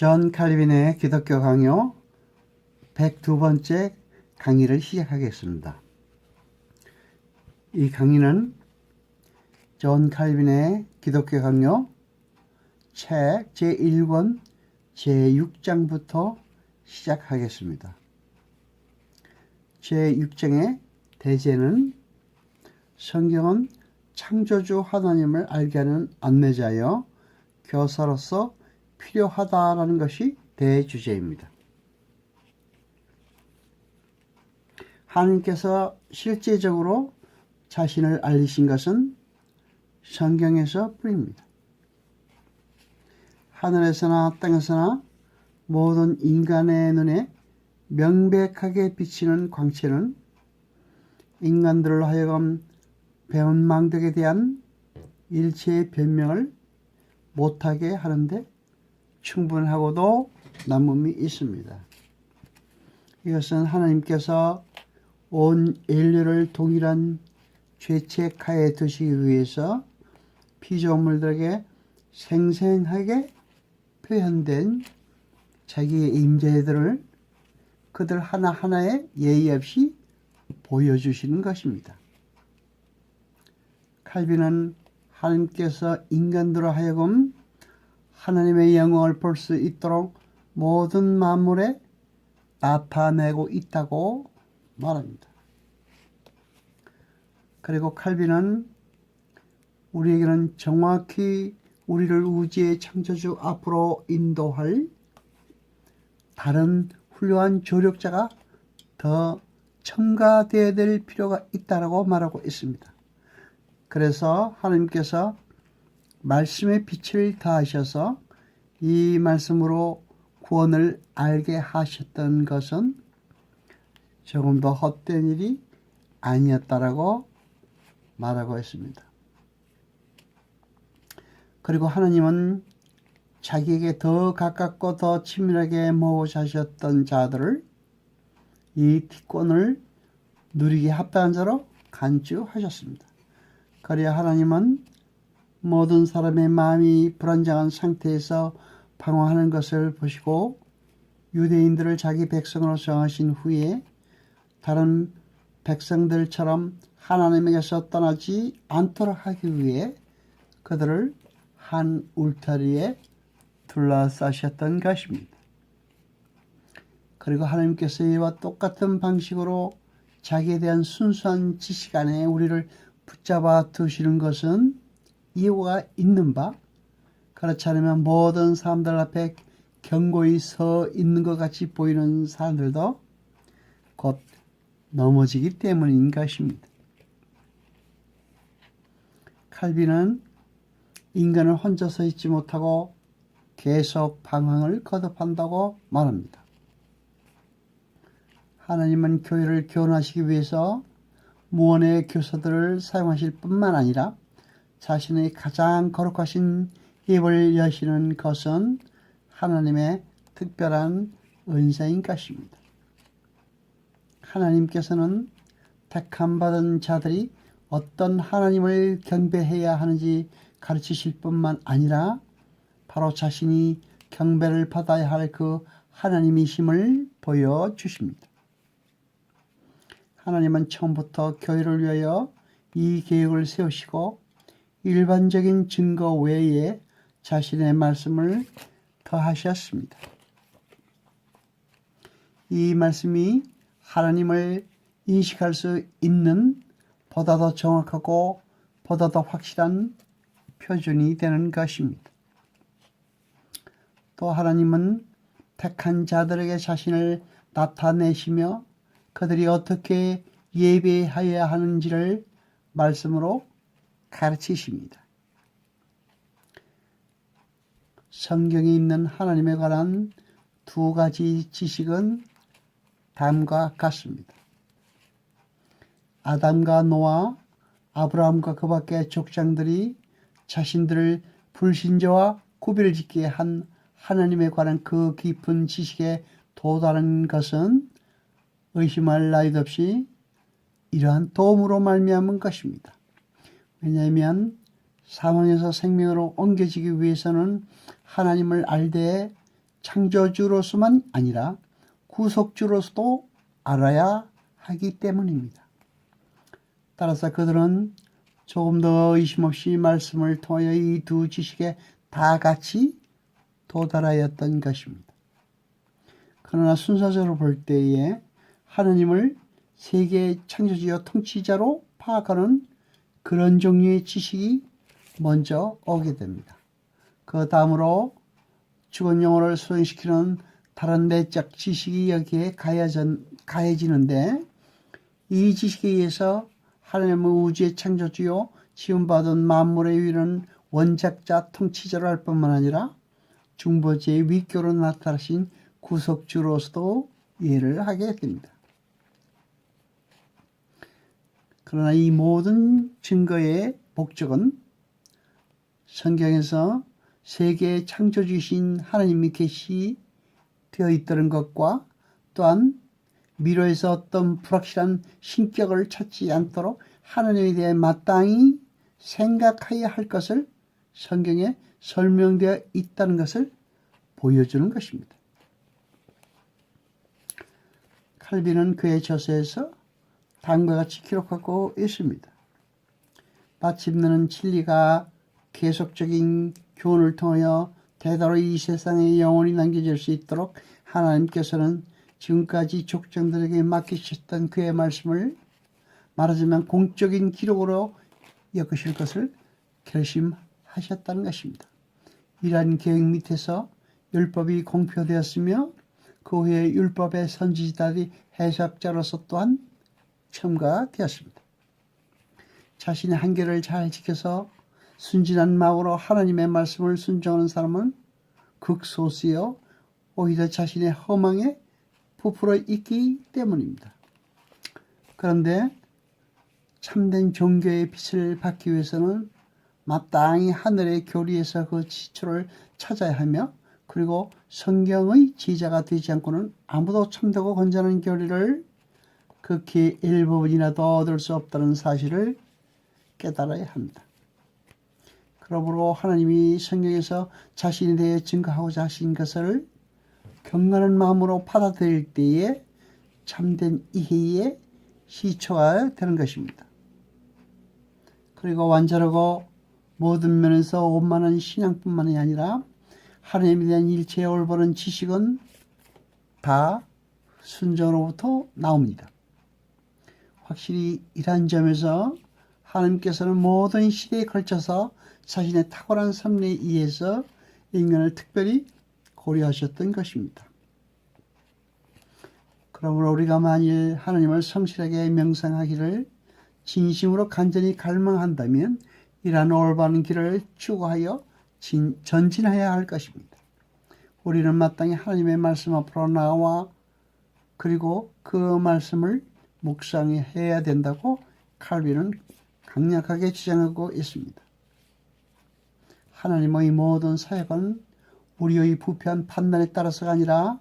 존 칼빈의 기독교 강요 102번째 강의를 시작하겠습니다. 이 강의는 존 칼빈의 기독교 강요 책 제1권 제6장부터 시작하겠습니다. 제6장의 대제는 성경은 창조주 하나님을 알게 하는 안내자여 교사로서 필요하다라는 것이 대주제입니다. 하나님께서 실제적으로 자신을 알리신 것은 성경에서 뿐입니다. 하늘에서나 땅에서나 모든 인간의 눈에 명백하게 비치는 광채는 인간들로 하여금 배은망덕에 대한 일체의 변명을 못하게 하는데 충분하고도 남음이 있습니다. 이것은 하나님께서 온 인류를 동일한 죄책하에 두시기 위해서 피조물들에게 생생하게 표현된 자기의 임재들을 그들 하나하나에 예의 없이 보여주시는 것입니다. 칼빈은 하나님께서 인간들로 하여금 하나님의 영광을 볼 수 있도록 모든 만물에 나타내고 있다고 말합니다. 그리고 칼빈은 우리에게는 정확히 우리를 우주의 창조주 앞으로 인도할 다른 훌륭한 조력자가 더 첨가되어야 될 필요가 있다고 말하고 있습니다. 그래서 하나님께서 말씀의 빛을 더하셔서 이 말씀으로 구원을 알게 하셨던 것은 조금 더 헛된 일이 아니었다라고 말하고 있습니다. 그리고 하나님은 자기에게 더 가깝고 더 친밀하게 모으고자 하셨던 자들을 이 특권을 누리게 합당한 자로 간주하셨습니다. 그래야 하나님은 모든 사람의 마음이 불안정한 상태에서 방황하는 것을 보시고 유대인들을 자기 백성으로 정하신 후에 다른 백성들처럼 하나님에게서 떠나지 않도록 하기 위해 그들을 한 울타리에 둘러싸셨던 것입니다. 그리고 하나님께서 이와 똑같은 방식으로 자기에 대한 순수한 지식 안에 우리를 붙잡아 두시는 것은 이유가 있는 바, 그렇지 않으면 모든 사람들 앞에 견고히 서 있는 것 같이 보이는 사람들도 곧 넘어지기 때문인 것입니다. 칼빈은 인간을 혼자 서 있지 못하고 계속 방황을 거듭한다고 말합니다. 하나님은 교회를 교훈하시기 위해서 무언의 교사들을 사용하실 뿐만 아니라 자신의 가장 거룩하신 입을 여시는 것은 하나님의 특별한 은사인 것입니다. 하나님께서는 택함받은 자들이 어떤 하나님을 경배해야 하는지 가르치실 뿐만 아니라 바로 자신이 경배를 받아야 할 그 하나님이심을 보여주십니다. 하나님은 처음부터 교회를 위하여 이 계획을 세우시고 일반적인 증거 외에 자신의 말씀을 더하셨습니다. 이 말씀이 하나님을 인식할 수 있는 보다 더 정확하고 보다 더 확실한 표준이 되는 것입니다. 또 하나님은 택한 자들에게 자신을 나타내시며 그들이 어떻게 예배해야 하는지를 말씀으로 가르치십니다. 성경에 있는 하나님에 관한 두 가지 지식은 다음과 같습니다. 아담과 노아, 아브라함과 그 밖의 족장들이 자신들을 불신자와 구별을 짓게 한 하나님에 관한 그 깊은 지식에 도달한 것은 의심할 나위도 없이 이러한 도움으로 말미암은 것입니다. 왜냐하면 사망에서 생명으로 옮겨지기 위해서는 하나님을 알되 창조주로서만 아니라 구속주로서도 알아야 하기 때문입니다. 따라서 그들은 조금 더 의심 없이 말씀을 통하여 이 두 지식에 다 같이 도달하였던 것입니다. 그러나 순서적으로 볼 때에 하느님을 세계의 창조주요 통치자로 파악하는 그런 종류의 지식이 먼저 오게 됩니다. 그 다음으로 죽은 영혼을 소생시키는 다른 내적 지식이 여기에 가해지는데, 이 지식에 의해서 하나님의 우주의 창조주요 지음받은 만물의 위는 원작자 통치자로 할 뿐만 아니라 중보제의 위교로 나타나신 구속주로서도 이해를 하게 됩니다. 그러나 이 모든 증거의 목적은 성경에서 세계의 창조주이신 하나님이 계시되어 있다는 것과, 또한 미로에서 어떤 불확실한 신격을 찾지 않도록 하나님에 대해 마땅히 생각해야 할 것을 성경에 설명되어 있다는 것을 보여주는 것입니다. 칼빈은 그의 저서에서 다음과 같이 기록하고 있습니다. 마침내는 진리가 계속적인 교훈을 통하여 대대로 이 세상에 영원히 남겨질 수 있도록 하나님께서는 지금까지 족장들에게 맡기셨던 그의 말씀을 말하자면 공적인 기록으로 엮으실 것을 결심하셨다는 것입니다. 이러한 계획 밑에서 율법이 공표되었으며 그 후에 율법의 선지자들이 해석자로서 또한 첨가되었습니다. 자신의 한계를 잘 지켜서 순진한 마음으로 하나님의 말씀을 순종하는 사람은 극소수여 오히려 자신의 허망에 부풀어 있기 때문입니다. 그런데 참된 종교의 빛을 받기 위해서는 마땅히 하늘의 교리에서 그 지초를 찾아야 하며, 그리고 성경의 제자가 되지 않고는 아무도 참되고 건전한 교리를 극히 일부분이라도 얻을 수 없다는 사실을 깨달아야 합니다. 그러므로 하나님이 성경에서 자신에 대해 증거하고자 하신 것을 경건한 마음으로 받아들일 때에 참된 이해의 시초가 되는 것입니다. 그리고 완전하고 모든 면에서 원만한 신앙뿐만이 아니라 하나님에 대한 일체의 올바른 지식은 다 순종으로부터 나옵니다. 확실히 이러한 점에서 하나님께서는 모든 시대에 걸쳐서 자신의 탁월한 섭리에 의해서 인간을 특별히 고려하셨던 것입니다. 그러므로 우리가 만일 하나님을 성실하게 명상하기를 진심으로 간절히 갈망한다면 이러한 올바른 길을 추구하여 전진해야 할 것입니다. 우리는 마땅히 하나님의 말씀 앞으로 나와 그리고 그 말씀을 묵상해야 된다고 칼빈은 강력하게 주장하고 있습니다. 하나님의 모든 사역은 우리의 부패한 판단에 따라서가 아니라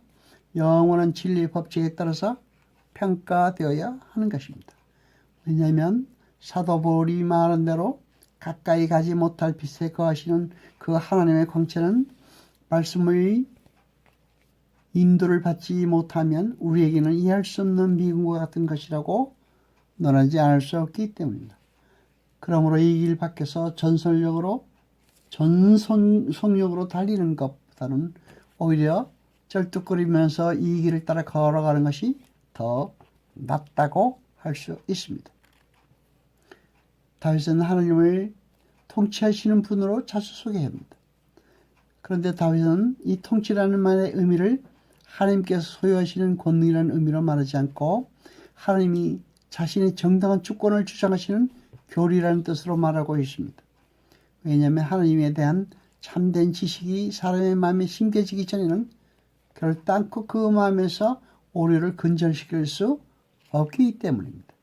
영원한 진리의 법칙에 따라서 평가되어야 하는 것입니다. 왜냐하면 사도 바울이 말한 대로 가까이 가지 못할 빛에 거하시는 그 하나님의 광채는 말씀의 인도를 받지 못하면 우리에게는 이해할 수 없는 미궁과 같은 것이라고 논하지 않을 수 없기 때문입니다. 그러므로 이 길 밖에서 전속력으로 달리는 것보다는 오히려 쩔뚝거리면서 이 길을 따라 걸어가는 것이 더 낫다고 할 수 있습니다. 다윗은 하나님을 통치하시는 분으로 자주 소개합니다. 그런데 다윗은 이 통치라는 말의 의미를 하나님께서 소유하시는 권능이라는 의미로 말하지 않고 하나님이 자신의 정당한 주권을 주장하시는 교리라는 뜻으로 말하고 있습니다. 왜냐하면 하나님에 대한 참된 지식이 사람의 마음에 심겨지기 전에는 결단코 그 마음에서 오류를 근절시킬 수 없기 때문입니다.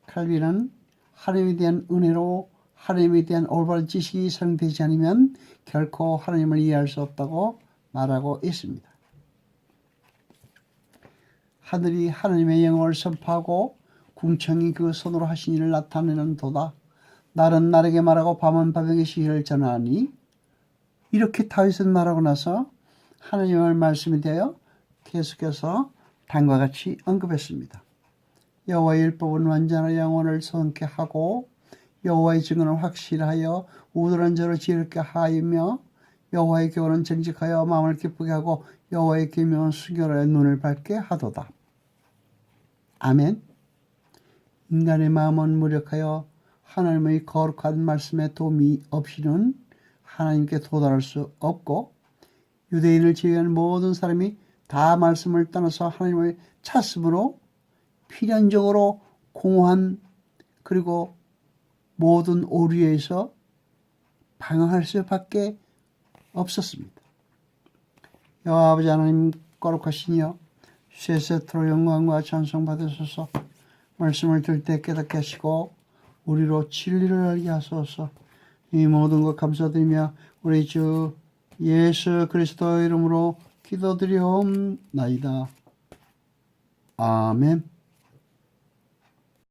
칼빈은 하나님에 대한 은혜로 하나님에 대한 올바른 지식이 성되지 않으면 결코 하나님을 이해할 수 없다고 말하고 있습니다. 하늘이 하나님의 영광을 선포하고 궁창이 그 손으로 하신 일을 나타내는 도다. 날은 날에게 말하고 밤은 밤에게 시를 전하니, 이렇게 다윗은 말하고 나서 하나님의 말씀이 되어 계속해서 다음과 같이 언급했습니다. 여호와의 율법은 완전한 영혼을 선케 하고 여호와의 증언은 확실하여 우둔한 자로 지혜롭게 하이며 여호와의 교훈은 정직하여 마음을 기쁘게 하고 여호와의 계명은 순결하여 눈을 밝게 하도다. 아멘. 인간의 마음은 무력하여 하나님의 거룩한 말씀에 도움이 없이는 하나님께 도달할 수 없고 유대인을 제외한 모든 사람이 다 말씀을 떠나서 하나님을 찾음으로 필연적으로 공허한 그리고 모든 오류에서 방황할 수밖에 없었습니다. 여호와 아버지 하나님 거룩하시니여 세세토록 영광과 찬송 받으소서. 말씀을 들 때 깨닫게 하시고 우리로 진리를 알게 하소서. 이 모든 것 감사드리며 우리 주 예수 그리스도의 이름으로 기도드리옵나이다. 아멘.